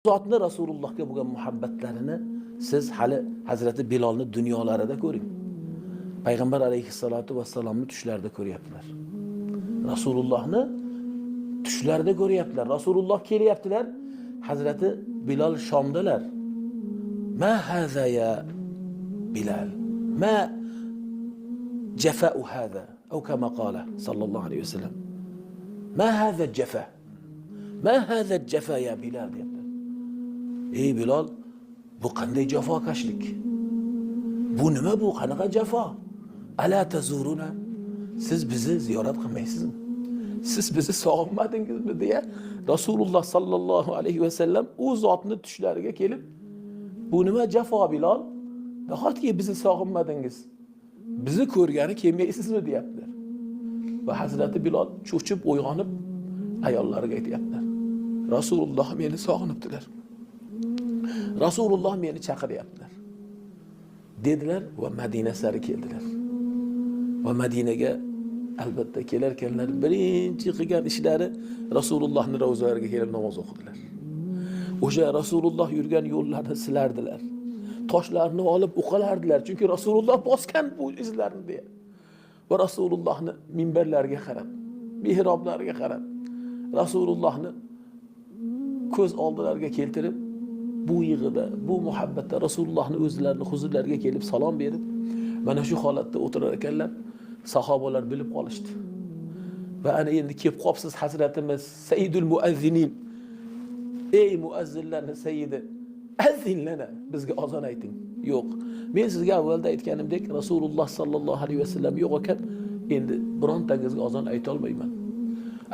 Zotni Rasulullohga bo'lgan muhabbatlarini siz hali Hazrati Bilolni dunyolarida ko'ring. Payg'ambar alayhissalatu vassalomni tushlarida ko'ryaptilar. Rasulullohni tushlarida ko'ryaptilar. Rasululloh kelyaptilar. Hazrati Bilol Shomdalar. Ma haza ya Bilal? Ma jafa'u hada? Aw kama qala sallallohu alayhi vasallam. Ma haza jafa? Ma haza jafa ya Bilal deyaptilar. Ey Bilol, bu qanday jafokashlik? Bu nima bu? Qanaqa jafo? Ala tazuruna? Siz bizni ziyorat qilmaysizmi? Siz bizni sog'inmadingizmi deya Rasululloh sallallohu alayhi vasallam u zotni tushlariga kelib, bu nima jafo Bilol? Nahotki bizni sog'inmadingiz? Bizni ko'rgani kelmaysizmi deyaptilar. Va Hazrati Bilol cho'chib uyg'onib ayollariga aytayaptilar. Rasululloh meni sog'inibdilar. Rasululloh meni chaqiryaptilar dedilar va Madina sari keldilar. Va Madinaga albatta kelarkanlar birinchi qilgan ishlari Rasulullohning ravzalariga kelib namoz o'qidilar. O'sha Rasululloh yurgan yo'llarni silardilar. Toshlarni olib o'qilardilar, chunki Rasululloh bosgan bu izlarni deya. Va Rasulullohni minbarlarga qarab, mihroblarga qarab, Rasulullohni ko'z oldilariga keltirib, bu yig'ida, bu muhabbatda Rasulullohni o'zlarining huzurlariga kelib salom berib, mana shu holatda o'tirar ekanlar. Sahobalar bilib qolishdi. Va ana endi kelib qopsiz Hazratimiz Sayyidul Muazzinin. Ey muazzinlarning sayyidi, azzinlana, bizga azon ayting. Yo'q. Men sizga avvalda aytganimdek Rasululloh sallallohu alayhi vasallam yo'q ekan, endi birontangizga azon ayta olmayman.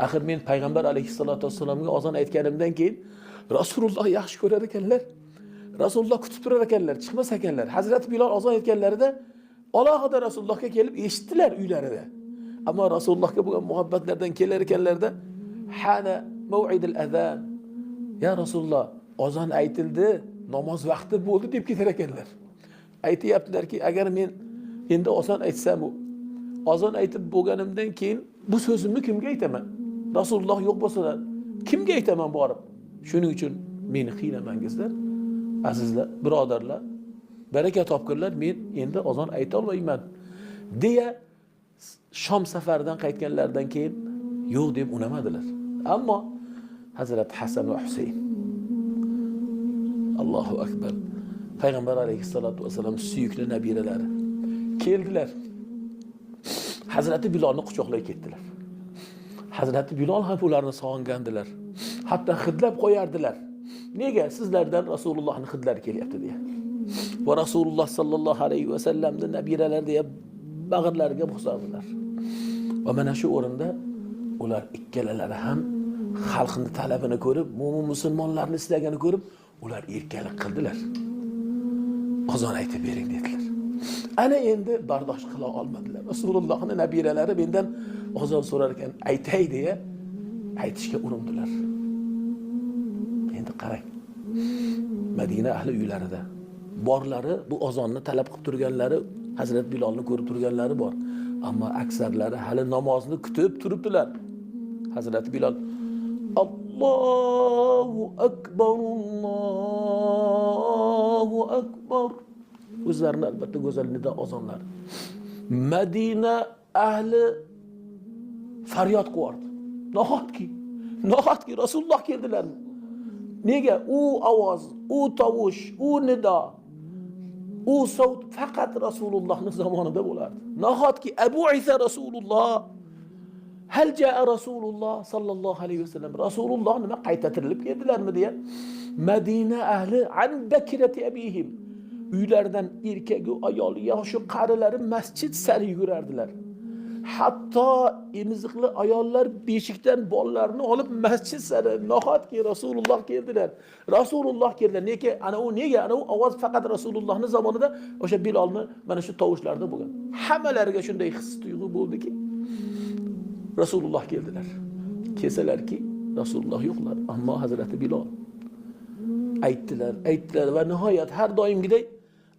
Axir men payg'ambar alayhissalatu vassalamga azon aytganimdan keyin Rasululloh yaxshi ko'rar ekanlar. Rasululloh kutib turar ekanlar, chiqmas ekanlar. Hazrat Bilol azon aytganlarida alohida Rasulullohga kelib eshitdilar uylarida. Ammo Rasulullohga bo'lgan muhabbatlardan kelar ekanlarda hana mav'idul azan. Ya Rasululloh, azon aytildi, namoz vaqti bo'ldi deb ketar ekanlar. Aytayaptilarki, agar men endi azon aytsam, azon aytib bo'lganimdan keyin bu so'zimni kimga aytaman? Rasululloh yo'q bo'lsa kimga aytaman borib? Shuning uchun meni qiynamangizlar. Azizlar, birodarlar, baraka topganlar, men endi azon ayta olmayman deya Shom safaridan qaytganlardan keyin yo'q deb unamadilar. Ammo Hazrat Hasan va Husayn, Allohu akbar, payg'ambar alayhissalatu vasallam suyukli nabiralari keldilar. Hazrati Bilolni quchoqlab ketdilar. Hazrati Bilol ham ularni sog'ingandilar. Hatto hidlab qo'yardilar. Nega? Sizlardan Rasulullohning hidlari kelyapti deya. Va Rasululloh sallallohu alayhi vasallamning nabiralari deya bag'irlariga bosardilar. Va mana shu o'rinda ular ikkalalari ham xalqning talabini ko'rib, mo'min musulmonlarning istagini ko'rib, ular erkalik qildilar. Azon aytib bering dedilar. Ana endi bardosh qila olmadilar. Rasulullohning nabiralari mendan azon so'rar ekan, aytay deya aytishga urindilar. Endi qarang. Madina ahli uylarida borlari bu azonni talab qilib turganlari, Hazrat Bilolni ko'rib turganlari bor. Ammo aksarlari hali namozni kutib turibdilar. Hazrat Bilol Allohu akbar, Allohu akbar. O'zlarini albatta go'zal nido azonlari. Madina ahli faryod qilardi. Nahotki Rasululloh keldilar. Nega u ovoz, u tovush, u nido, u savt faqat Rasulullohning zamonida bo'lardi. Nahotki Abu Isa Rasululloh, hal jaa Rasululloh sallallohu alayhi vasallam, Rasululloh nima qaytarilib keldilarmi deya Madina ahli an bakrati abihim, uylardan erkagi, ayoli, yoshi, qarilari masjid sari yugurardilar. Hatto emiziqli ayollar beshikdan bolalarini olib masjid sari, nahotki Rasululloh keldilar. Rasululloh keldilar. Nega ana u ovoz faqat Rasulullohning zamonida o'sha Bilolni mana shu tovushlarda bo'lgan. Hammalariga shunday his tuyg'u bo'ldiki, Rasululloh keldilar. Kelsalarki Rasululloh yo'qlar, ammo Hazrati Bilol aytdilar va nihoyat har doimgidek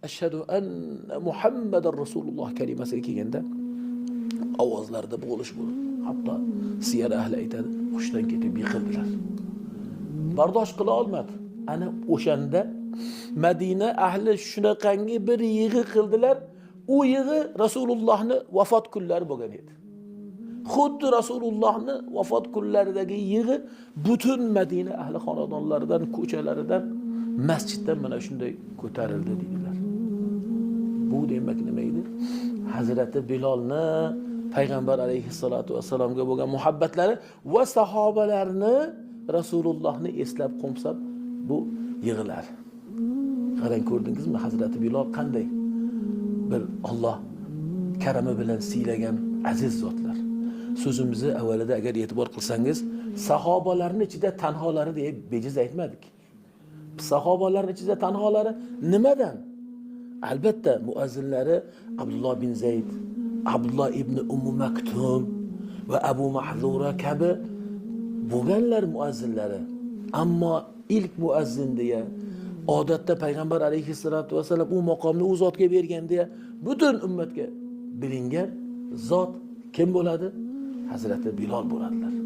ashhadu anna Muhammadar Rasululloh kalimasiga kelganda ovozlarda bo'lish bo'ldi. Hatto siyar ahli aytadi, hushdan ketib yiqildilar. Bardosh qila olmadi. ana o'shanda Madina ahli shunaqangi bir yig'i qildilar. U yig'i Rasulullohni vafot kunlari bo'lgan edi. Xuddi Rasulullohni vafot kunlaridagi yig'i butun Madina ahli xonadonlaridan, ko'chalaridan, masjiddan mana shunday ko'tarildi deydilar. Bu demak nima edi? Hazrati Bilolni payg'ambar alayhissalatu vassalomga bo'lgan muhabbatlari va sahobalarni Rasulullohni eslab qo'msab bu yig'lar. Qarang, ko'rdingizmi Hazrati Bilol qanday bir Alloh karami bilan siylagan aziz zotlar. So'zimizni avvalida agar e'tibor qilsangiz, sahobalarning ichida tanholari deb bejiz aytmadik. Sahobalarning ichida tanholari nimadan? Albatta muazzinlari Abdulloh bin Zayd, Abdulloh ibn Maktum va Abu Mahzura kabi bo'lganlar muazzinlari. Ammo ilk muazzin deya odatda payg'ambar alayhissalatu vasallam u maqomni u zotga bergan deya butun ummatga bilingan zot kim bo'ladi? Hazrati Bilol bo'ladilar.